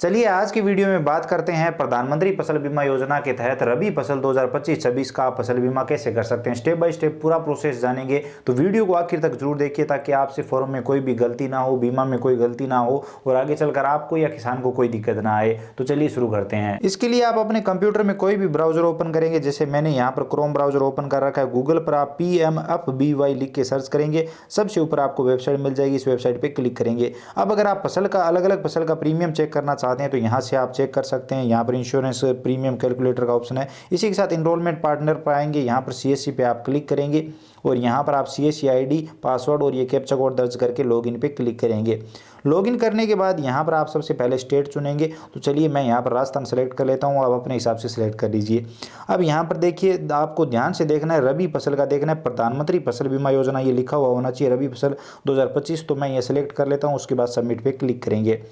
चलिए आज की वीडियो में बात करते हैं प्रधानमंत्री फसल बीमा योजना के तहत रबी फसल 2025-26 का फसल बीमा कैसे कर सकते हैं। स्टेप बाय स्टेप पूरा प्रोसेस जानेंगे, तो वीडियो को आखिर तक जरूर देखिए ताकि आपसे फॉर्म में कोई भी गलती ना हो, बीमा में कोई गलती ना हो और आगे चलकर आपको या किसान को कोई दिक्कत ना आए। तो चलिए शुरू करते हैं। इसके लिए आप अपने कंप्यूटर में कोई भी ब्राउजर ओपन करेंगे, जैसे मैंने यहाँ पर क्रोम ब्राउजर ओपन कर रखा है। गूगल पर आप PMFBY लिख के सर्च करेंगे, सबसे ऊपर आपको वेबसाइट मिल जाएगी। इस वेबसाइट पर क्लिक करेंगे। अब अगर आप फसल का अलग अलग फसल का प्रीमियम चेक करना चाहते हैं तो यहाँ से आप चेक कर सकते हैं। यहाँ पर इंश्योरेंस प्रीमियम कैलकुलेटर का ऑप्शन है, इसी के साथ इनरोलमेंट पार्टनर पाएंगे। यहाँ पर CSC पे आप क्लिक करेंगे और यहाँ पर आप CSC ID पासवर्ड और ये कैप्चा कोड दर्ज करके लॉगिन पे क्लिक करेंगे। लॉगिन करने के बाद यहाँ पर आप सबसे पहले स्टेट चुनेंगे। तो चलिए मैं यहाँ पर राजस्थान सेलेक्ट कर लेता हूँ, आप अपने हिसाब से सिलेक्ट कर लीजिए। अब यहाँ पर देखिए, आपको ध्यान से देखना है, रबी फसल का देखना है। प्रधानमंत्री फसल बीमा योजना ये लिखा हुआ होना चाहिए, रबी फसल 2025। तो मैं ये सिलेक्ट कर लेता हूँ, उसके बाद सबमिट पे क्लिक करेंगे।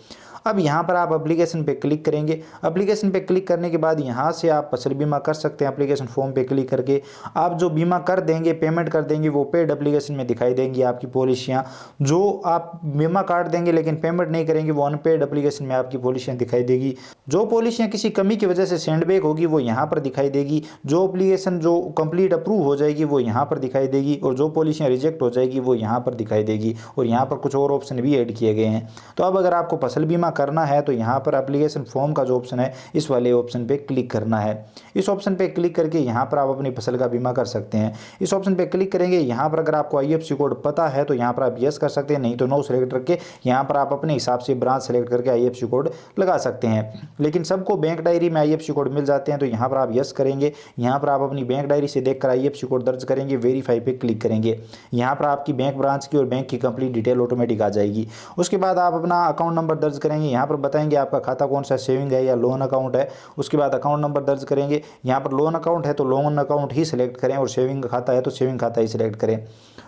अब यहाँ पर आप एप्लीकेशन पे क्लिक करेंगे। एप्लीकेशन पे क्लिक करने के बाद यहाँ से आप फसल बीमा कर सकते हैं। एप्लीकेशन फॉर्म पे क्लिक करके आप जो बीमा कर देंगे, पेमेंट कर देंगे, वो पेड एप्लीकेशन में दिखाई देंगी आपकी पॉलिसियाँ। जो आप बीमा काट देंगे लेकिन पेमेंट नहीं करेंगे, वो अनपेड एप्लीकेशन में आपकी पॉलिसियाँ दिखाई देगी। जो पॉलिसियाँ किसी कमी की वजह से सेंडबैक होगी वो यहाँ पर दिखाई देगी। जो एप्लीकेशन जो कंप्लीट अप्रूव हो जाएगी वो यहाँ पर दिखाई देगी, और जो पॉलिसियाँ रिजेक्ट हो जाएगी वो यहाँ पर दिखाई देगी। और यहाँ पर कुछ और ऑप्शन भी ऐड किए गए हैं। तो अब अगर आपको फसल बीमा करना है तो यहाँ पर एप्लीकेशन फॉर्म का जो ऑप्शन है, इस वाले ऑप्शन पे क्लिक करना है। इस ऑप्शन पे क्लिक करके यहाँ पर आप अपनी फसल का बीमा कर सकते हैं। इस ऑप्शन पे क्लिक करेंगे। यहाँ पर अगर आपको IFSC कोड पता है तो यहाँ पर आप यस कर सकते हैं, नहीं तो नो सेलेक्ट करके यहाँ पर आप अपने हिसाब से ब्रांच सेलेक्ट करके IFSC कोड लगा सकते हैं। लेकिन सबको बैंक डायरी में IFSC कोड मिल जाते हैं, तो यहाँ पर आप यस करेंगे। यहाँ पर आप अपनी बैंक डायरी से देखकर IFSC कोड दर्ज करेंगे, वेरीफाई पे क्लिक करेंगे। यहाँ पर आपकी बैंक ब्रांच की और बैंक की कंप्लीट डिटेल ऑटोमेटिक आ जाएगी। उसके बाद आप अपना अकाउंट नंबर दर्ज करेंगे। यहाँ पर बताएंगे आपका खाता कौन सा, सेविंग है या लोन अकाउंट है। उसके बाद अकाउंट नंबर दर्ज करेंगे। यहाँ पर लोन अकाउंट है तो लोन अकाउंट ही सिलेक्ट करें, और सेविंग खाता है तो सेविंग खाता ही सिलेक्ट करें।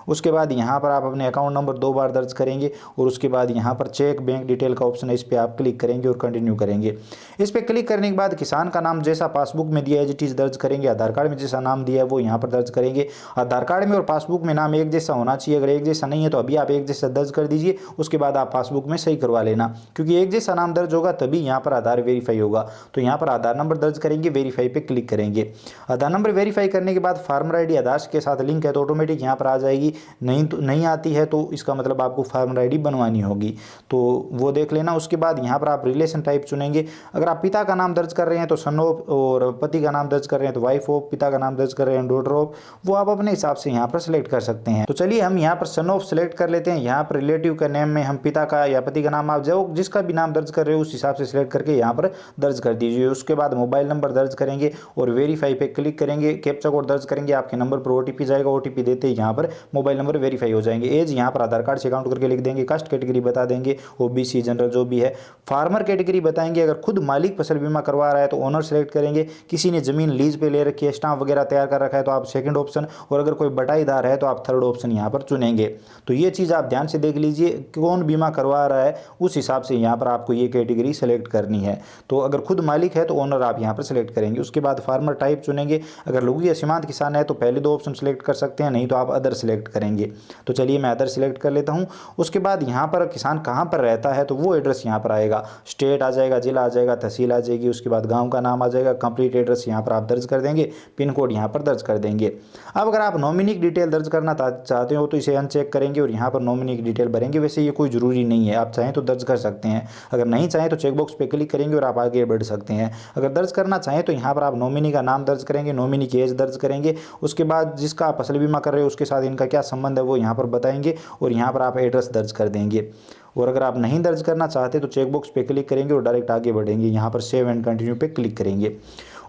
उसके बाद यहाँ पर आप अपने अकाउंट नंबर 2 बार दर्ज करेंगे, और उसके बाद यहाँ पर चेक बैंक डिटेल का ऑप्शन है, इस पर आप क्लिक करेंगे और कंटिन्यू करेंगे। इस पर क्लिक करने के बाद किसान का नाम जैसा पासबुक में दिया है इट दर्ज करेंगे। आधार कार्ड में जैसा नाम दिया है वो यहाँ पर दर्ज करेंगे। आधार कार्ड में और पासबुक में नाम एक जैसा होना चाहिए। अगर एक जैसा नहीं है तो अभी आप एक जैसा दर्ज कर दीजिए, उसके बाद आप पासबुक में सही करवा लेना, क्योंकि एक जैसा नाम दर्ज होगा तभी यहाँ पर आधार वेरीफाई होगा। तो यहाँ पर आधार नंबर दर्ज करेंगे, वेरीफाई पे क्लिक करेंगे। आधार नंबर वेरीफाई करने के बाद फार्मर ID आधार के साथ लिंक है तो ऑटोमेटिक यहाँ पर आ जाएगी। नहीं आती है तो इसका मतलब आपको फार्मर ID बनवानी होगी, तो वो देख लेना। उसके बाद यहाँ पर आप रिलेशन टाइप चुनेंगे। अगर आप पिता का नाम दर्ज कर रहे हैं तो सन ऑफ, और पति का नाम दर्ज कर रहे हैं तो वाइफ ऑफ, पिता का नाम दर्ज कर रहे हैं डॉटर ऑफ, वो आप अपने हिसाब से यहाँ पर सिलेक्ट कर सकते हैं। तो चलिए हम यहाँ पर सन ऑफ सिलेक्ट कर लेते हैं। यहाँ पर रिलेटिव का नेम में हम पिता का या पति का नाम, आप जो जिसका भी नाम दर्ज कर रहे हो उस हिसाब से सिलेक्ट करके यहाँ पर दर्ज कर दीजिए। उसके बाद मोबाइल नंबर दर्ज करेंगे और वेरीफाई पे क्लिक करेंगे। कैप्चा कोड दर्ज करेंगे, आपके नंबर पर OTP जाएगा। OTP देते ही यहाँ पर मोबाइल नंबर वेरीफाई हो जाएंगे। एज यहाँ पर आधार कार्ड से काउंट करके लिख देंगे। कास्ट कैटेगरी बता देंगे, OBC जनरल जो भी है। फार्मर कैटेगरी बताएंगे। अगर खुद मालिक फसल बीमा करवा रहा है तो ओनर सेलेक्ट करेंगे। किसी ने जमीन लीज पे ले रखी है, स्टाम्प वगैरह तैयार कर रखा है तो आप सेकंड ऑप्शन, और अगर कोई बटाईदार है तो आप थर्ड ऑप्शन यहाँ पर चुनेंगे। तो ये चीज़ आप ध्यान से देख लीजिए, कौन बीमा करवा रहा है उस हिसाब से यहाँ पर आपको ये कैटेगरी सेलेक्ट करनी है। तो अगर खुद मालिक है तो ओनर आप यहाँ पर सेलेक्ट करेंगे। उसके बाद फार्मर टाइप चुनेंगे। अगर लघु या सीमांत किसान है तो पहले 2 ऑप्शन सेलेक्ट कर सकते हैं, नहीं तो आप अदर सेलेक्ट करेंगे। तो चलिए मैं अदर सेलेक्ट कर लेता हूँ। उसके बाद यहाँ पर किसान कहाँ पर रहता है तो वो एड्रेस यहाँ पर आएगा। स्टेट आ जाएगा, जिला आ जाएगा, तहसील आ जाएगी। उसके बाद गाँव का नाम आ जाएगा। कंप्लीट एड्रेस यहाँ पर आप दर्ज कर देंगे, पिन कोड यहाँ पर दर्ज कर देंगे। अब अगर आप नॉमिनी की डिटेल दर्ज करना चाहते हो तो इसे अनचेक करेंगे और यहाँ पर नॉमिनी की डिटेल भरेंगे। वैसे ये कोई ज़रूरी नहीं है, आप चाहें तो दर्ज कर सकते हैं। अगर नहीं चाहें तो चेकबॉक्स पे क्लिक करेंगे और आप आगे बढ़ सकते हैं। अगर दर्ज करना चाहें तो यहाँ पर आप नॉमिनी का नाम दर्ज करेंगे, नॉमिनी की एज दर्ज करेंगे। उसके बाद जिसका आप फसल बीमा कर रहे हो उसके साथ इनका क्या संबंध है वो यहाँ पर बताएंगे, और यहाँ पर आप एड्रेस दर्ज कर देंगे। और अगर आप नहीं दर्ज करना चाहते तो चेकबॉक्स पे क्लिक करेंगे और डायरेक्ट आगे बढ़ेंगे। यहाँ पर सेव एंड कंटिन्यू पे क्लिक करेंगे।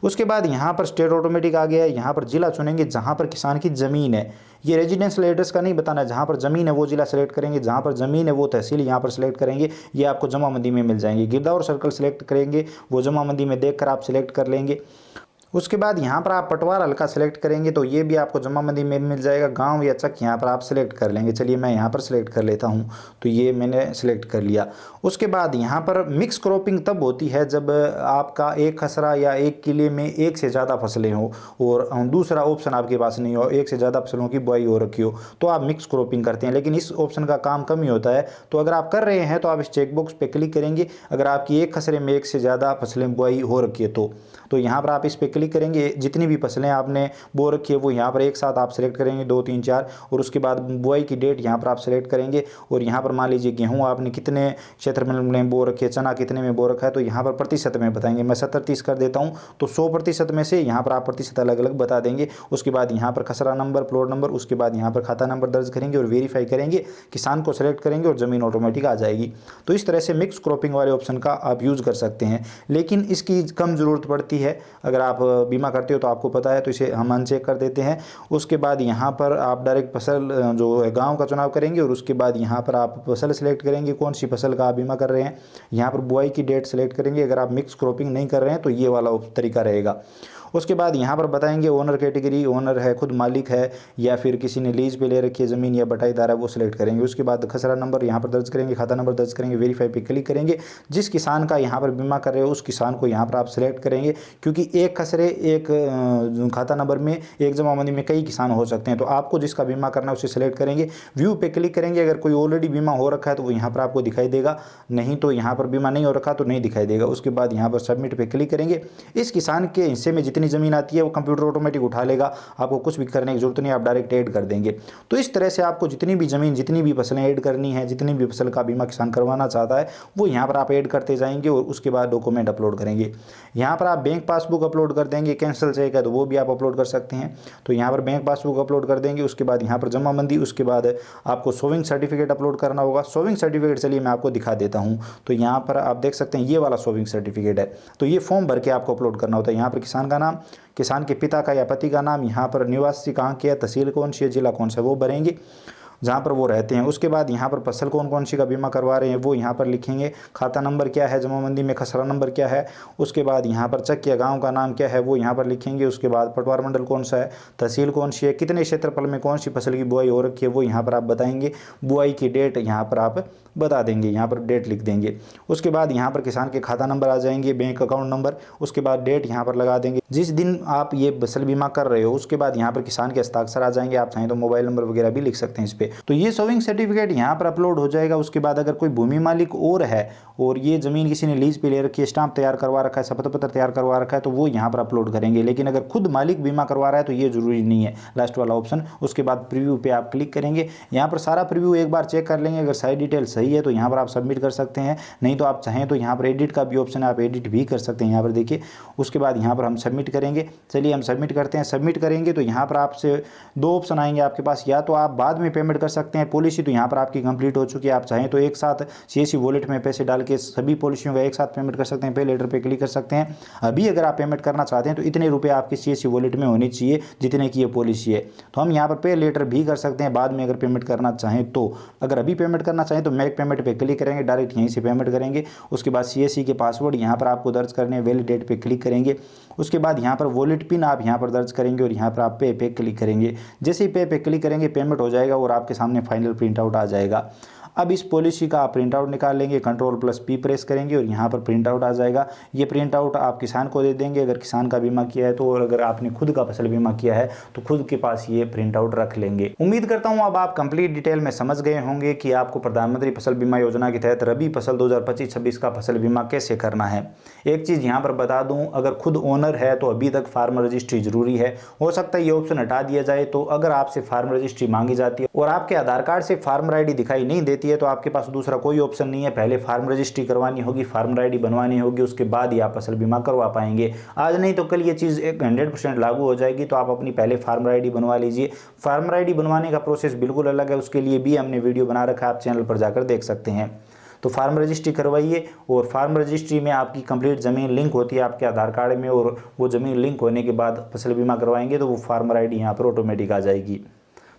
उसके बाद यहाँ पर स्टेट ऑटोमेटिक आ गया है। यहाँ पर जिला चुनेंगे जहाँ पर किसान की ज़मीन है। ये रेजिडेंशियल एड्रेस का नहीं बताना है, जहाँ पर ज़मीन है वो जिला सेलेक्ट करेंगे, जहाँ पर ज़मीन है वो तहसील यहाँ पर सेलेक्ट करेंगे। ये आपको जमा मंदी में मिल जाएंगे। गिरदावर सर्कल सेलेक्ट करेंगे, वो जमा मंदी में देखकर आप सिलेक्ट कर लेंगे। उसके बाद यहाँ पर आप पटवार हल्का सेलेक्ट करेंगे तो ये भी आपको जमाबंदी में मिल जाएगा। गांव या चक यहाँ पर आप सेलेक्ट कर लेंगे। चलिए मैं यहाँ पर सेलेक्ट कर लेता हूँ, तो ये मैंने सेलेक्ट कर लिया। उसके बाद यहाँ पर मिक्स क्रॉपिंग तब होती है जब आपका एक खसरा या एक किले में एक से ज़्यादा फसलें हो और दूसरा ऑप्शन आपके पास नहीं हो, एक से ज़्यादा फसलों की बुआई हो रखी हो, तो आप मिक्स क्रॉपिंग करते हैं। लेकिन इस ऑप्शन का काम कम ही होता है। तो अगर आप कर रहे हैं तो आप इस चेकबॉक्स पे क्लिक करेंगे। अगर आपकी एक खसरे में एक से ज़्यादा फसलें बुआई हो रखी है तो यहाँ पर आप इस पर क्लिक करेंगे। जितनी भी फसलें आपने बो रखी है वो यहाँ पर एक साथ आप सेलेक्ट करेंगे, 2 3 4, और उसके बाद बुआई की डेट यहाँ पर आप सेलेक्ट करेंगे। और यहाँ पर मान लीजिए गेहूँ आपने कितने क्षेत्र में बो रखी है, चना कितने में बो रखा है, तो यहाँ पर प्रतिशत में बताएंगे। मैं 70-30 कर देता हूँ, तो 100% में से यहाँ पर आप प्रतिशत अलग अलग बता देंगे। उसके बाद यहाँ पर खसरा नंबर, प्लॉट नंबर, उसके बाद यहाँ पर खाता नंबर दर्ज करेंगे और वेरीफाई करेंगे, किसान को सेलेक्ट करेंगे और ज़मीन ऑटोमेटिक आ जाएगी। तो इस तरह से मिक्स क्रॉपिंग वाले ऑप्शन का आप यूज़ कर सकते हैं, लेकिन इसकी कम ज़रूरत पड़ती है। अगर आप बीमा करते हो तो आपको पता है, तो इसे हम अनचेक कर देते हैं। उसके बाद यहाँ पर आप डायरेक्ट फसल जो है गांव का चुनाव करेंगे और उसके बाद यहाँ पर आप फसल सेलेक्ट करेंगे, कौन सी फसल का आप बीमा कर रहे हैं। यहाँ पर बुआई की डेट सेलेक्ट करेंगे। अगर आप मिक्स क्रॉपिंग नहीं कर रहे हैं तो ये वाला तरीका रहेगा। उसके बाद यहाँ पर बताएंगे ओनर कैटेगरी, ओनर है, खुद मालिक है या फिर किसी ने लीज पे ले रखी है ज़मीन या बटाईदार है, वो सिलेक्ट करेंगे। उसके बाद खसरा नंबर यहाँ पर दर्ज करेंगे, खाता नंबर दर्ज करेंगे, वेरीफाई पे क्लिक करेंगे। जिस किसान का यहाँ पर बीमा कर रहे हो उस किसान को यहाँ पर आप सिलेक्ट करेंगे, क्योंकि एक खसरे एक खाता नंबर में एक जमाबंदी में कई किसान हो सकते हैं। तो आपको जिसका बीमा करना है उसे सिलेक्ट करेंगे, व्यू पे क्लिक करेंगे। अगर कोई ऑलरेडी बीमा हो रखा है तो वो यहाँ पर आपको दिखाई देगा, नहीं तो यहाँ पर बीमा नहीं हो रखा तो नहीं दिखाई देगा। उसके बाद यहाँ पर सबमिट पे क्लिक करेंगे। इस किसान के हिस्से में जितनी ज़मीन आती है वो कंप्यूटर ऑटोमेटिक उठा लेगा, आपको कुछ भी करने की जरूरत नहीं, आप डायरेक्ट ऐड कर देंगे। तो इस तरह से आपको जितनी भी ज़मीन, जितनी भी फसलें ऐड करनी है, जितनी भी फसल का बीमा किसान करवाना चाहता है वो यहाँ पर आप ऐड करते जाएंगे और उसके बाद डॉक्यूमेंट अपलोड करेंगे। यहाँ पर आप बैंक पासबुक अपलोड कर देंगे, कैंसिल चेक है तो वो भी आप अपलोड कर सकते हैं। तो यहाँ पर बैंक पासबुक अपलोड कर देंगे। उसके बाद यहाँ पर जमाबंदी, उसके बाद आपको सोविंग सर्टिफिकेट अपलोड करना होगा। सोविंग सर्टिफिकेट चलिए मैं आपको दिखा देता हूँ। तो यहाँ पर आप देख सकते हैं ये वाला सोविंग सर्टिफिकेट है। तो ये फॉर्म भर के आपको अपलोड करना होता है। यहाँ पर किसान का नाम, किसान के पिता का या पति का नाम, यहाँ पर निवासी कहाँ के है, तहसील कौन सी है, जिला कौन सा है वो भरेंगे जहाँ पर वो रहते हैं। उसके बाद यहाँ पर फसल कौन कौन सी का बीमा करवा रहे हैं वो यहाँ पर लिखेंगे। खाता नंबर क्या है, जमाबंदी में खसरा नंबर क्या है। उसके बाद यहाँ पर चक या गाँव का नाम क्या है वो यहाँ पर लिखेंगे। उसके बाद पटवार मंडल कौन सा है, तहसील कौन सी है, कितने क्षेत्रफल में कौन सी फसल की बुआई हो रखी है वो यहाँ पर आप बताएंगे। बुआई की डेट यहाँ पर आप बता देंगे, यहाँ पर डेट लिख देंगे। उसके बाद यहाँ पर किसान के खाता नंबर आ जाएंगे, बैंक अकाउंट नंबर, उसके बाद डेट यहाँ पर लगा देंगे जिस दिन आप ये फसल बीमा कर रहे हो। उसके बाद यहाँ पर किसान के हस्ताक्षर आ जाएंगे, आप चाहें तो मोबाइल नंबर वगैरह भी लिख सकते हैं इस पर। तो ये सोविंग सर्टिफिकेट यहाँ पर अपलोड हो जाएगा। उसके बाद अगर कोई भूमि मालिक और है और ये ज़मीन किसी ने लीज पे ले रखी है, स्टाम्प तैयार करवा रखा है, शपथ पत्र तैयार करवा रखा है, तो वो यहाँ पर अपलोड करेंगे। लेकिन अगर खुद मालिक बीमा करवा रहा है तो ये जरूरी नहीं है, लास्ट वाला ऑप्शन। उसके बाद प्रीव्यू पे आप क्लिक करेंगे। यहाँ पर सारा प्रीव्यू एक बार चेक कर लेंगे, अगर सारी डिटेल सही है तो यहाँ पर आप सबमिट कर सकते हैं। नहीं तो आप चाहें तो यहाँ पर एडिट का भी ऑप्शन है, आप एडिट भी कर सकते हैं। यहाँ पर देखिए, उसके बाद यहाँ पर हम सबमिट करेंगे। चलिए हम सबमिट करते हैं। सबमिट करेंगे तो यहाँ पर आपसे 2 ऑप्शन आएंगे आपके पास, या तो आप बाद में पेमेंट कर सकते हैं। पॉलिसी तो यहाँ पर आपकी कंप्लीट हो चुकी है, आप चाहें तो एक साथ सीएससी वॉलेट में पैसे डाल के सभी पॉलिसियों का एक साथ पेमेंट कर सकते हैं। पे लेटर पे क्लिक कर सकते हैं। अभी अगर आप पेमेंट करना चाहते हैं तो इतने रुपए आपके सीएससी वॉलेट में होने चाहिए जितने की ये पॉलिसी है। तो हम यहाँ पर पे लेटर भी कर सकते हैं बाद में अगर पेमेंट करना चाहें तो। अगर अभी पेमेंट करना चाहें तो मेक पेमेंट पे क्लिक करेंगे, डायरेक्ट यहीं से पेमेंट करेंगे। उसके बाद सीएससी के पासवर्ड यहाँ पर आपको दर्ज करने, वैलिडेट पे क्लिक करेंगे। उसके बाद यहाँ पर वॉलेट पिन आप यहाँ पर दर्ज करेंगे और यहाँ पर आप पे क्लिक करेंगे। जैसे ही पे क्लिक करेंगे पेमेंट हो जाएगा और आपके सामने फाइनल प्रिंट आउट आ जाएगा। अब इस पॉलिसी का आप प्रिंट आउट निकाल लेंगे, Ctrl+P प्रेस करेंगे और यहाँ पर प्रिंट आउट आ जाएगा। ये प्रिंट आउट आप किसान को दे देंगे अगर किसान का बीमा किया है तो, और अगर आपने खुद का फसल बीमा किया है तो खुद के पास ये प्रिंट आउट रख लेंगे। उम्मीद करता हूँ अब आप कंप्लीट डिटेल में समझ गए होंगे कि आपको प्रधानमंत्री फसल बीमा योजना के तहत रबी फसल 2025-26 का फसल बीमा कैसे करना है। एक चीज़ यहाँ पर बता दूँ, अगर खुद ओनर है तो अभी तक फार्म रजिस्ट्री जरूरी है। हो सकता है ये ऑप्शन हटा दिया जाए। तो अगर आपसे फार्म रजिस्ट्री मांगी जाती है और आपके आधार कार्ड से फार्मर आईडी दिखाई नहीं देती है तो आपके पास दूसरा कोई ऑप्शन नहीं है। पहले फार्म रजिस्ट्री करवानी होगी, फार्मर आईडी बनवानी होगी, उसके बाद ही आप फसल बीमा करवा पाएंगे। आज नहीं तो कल ये चीज़ 100% लागू हो जाएगी। तो आप अपनी पहले फार्मर आईडी बनवा लीजिए। फार्मर आईडी बनवाने का प्रोसेस बिल्कुल अलग है, उसके लिए भी हमने वीडियो बना रखा है, आप चैनल पर जाकर देख सकते हैं। तो फार्म रजिस्ट्री करवाइए और फार्म रजिस्ट्री में आपकी कंप्लीट ज़मीन लिंक होती है आपके आधार कार्ड में, और वो ज़मीन लिंक होने के बाद फसल बीमा करवाएंगे तो वो फार्मर आईडी यहाँ पर ऑटोमेटिक आ जाएगी।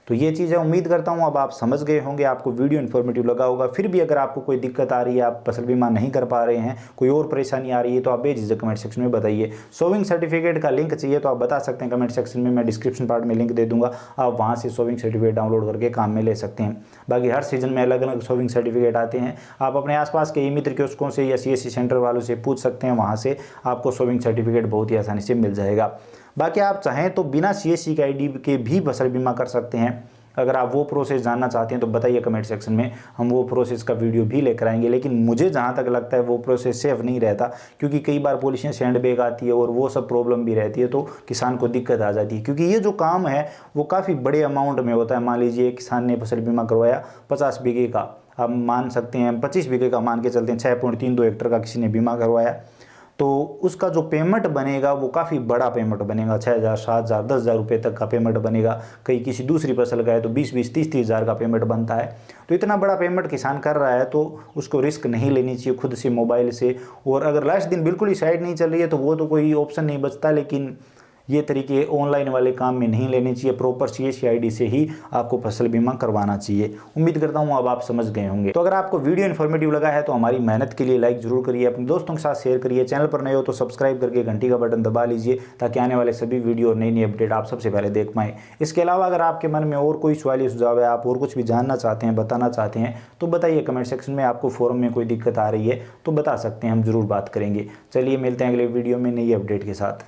तो ये चीज़ है, उम्मीद करता हूँ अब आप समझ गए होंगे, आपको वीडियो इन्फॉर्मेटिव लगा होगा। फिर भी अगर आपको कोई दिक्कत आ रही है, आप फसल बीमा नहीं कर पा रहे हैं, कोई और परेशानी आ रही है, तो आप बेझिझक कमेंट सेक्शन में बताइए। सोविंग सर्टिफिकेट का लिंक चाहिए तो आप बता सकते हैं कमेंट सेक्शन में, मैं डिस्क्रिप्शन पार्ट में लिंक दे दूंगा, आप वहाँ से सोविंग सर्टिफिकेट डाउनलोड करके काम में ले सकते हैं। बाकी हर सीजन में अलग अलग सोविंग सर्टिफिकेट आते हैं, आप अपने आसपास के ई मित्र कियोस्कों से या CSC सेंटर वालों से पूछ सकते हैं, वहाँ से आपको सोविंग सर्टिफिकेट बहुत ही आसानी से मिल जाएगा। बाकी आप चाहें तो बिना CSC के ID के भी फसल बीमा कर सकते हैं। अगर आप वो प्रोसेस जानना चाहते हैं तो बताइए कमेंट सेक्शन में, हम वो प्रोसेस का वीडियो भी लेकर आएंगे। लेकिन मुझे जहाँ तक लगता है वो प्रोसेस सेफ नहीं रहता, क्योंकि कई बार पॉलिसियाँ सैंडबैग आती है और वो सब प्रॉब्लम भी रहती है, तो किसान को दिक्कत आ जाती है। क्योंकि ये जो काम है वो काफ़ी बड़े अमाउंट में होता है। मान लीजिए किसान ने फसल बीमा करवाया 50 बीघे का, आप मान सकते हैं 25 बीघे का मान के चलते हैं, 6.32 हेक्टर का किसी ने बीमा करवाया, तो उसका जो पेमेंट बनेगा वो काफ़ी बड़ा पेमेंट बनेगा, 6,000, 7,000, 10,000 रुपये तक का पेमेंट बनेगा। कहीं किसी दूसरी फसल का है तो 20-20, 30-30 हज़ार का पेमेंट बनता है। तो इतना बड़ा पेमेंट किसान कर रहा है तो उसको रिस्क नहीं लेनी चाहिए खुद से मोबाइल से। और अगर लास्ट दिन बिल्कुल ही साइट नहीं चल रही है तो वो तो कोई ऑप्शन नहीं बचता, लेकिन ये तरीके ऑनलाइन वाले काम में नहीं लेने चाहिए। प्रॉपर CSC ID से ही आपको फसल बीमा करवाना चाहिए। उम्मीद करता हूँ अब आप समझ गए होंगे। तो अगर आपको वीडियो इन्फॉर्मेटिव लगा है तो हमारी मेहनत के लिए लाइक जरूर करिए, अपने दोस्तों के साथ शेयर करिए, चैनल पर नए हो तो सब्सक्राइब करके घंटी का बटन दबा लीजिए, ताकि आने वाले सभी वीडियो और नई नई अपडेट आप सबसे पहले देख पाएँ। इसके अलावा अगर आपके मन में और कोई सवाल या सुझाव है, आप और कुछ भी जानना चाहते हैं, बताना चाहते हैं, तो बताइए कमेंट सेक्शन में। आपको फोरम में कोई दिक्कत आ रही है तो बता सकते हैं, हम जरूर बात करेंगे। चलिए मिलते हैं अगले वीडियो में नई अपडेट के साथ।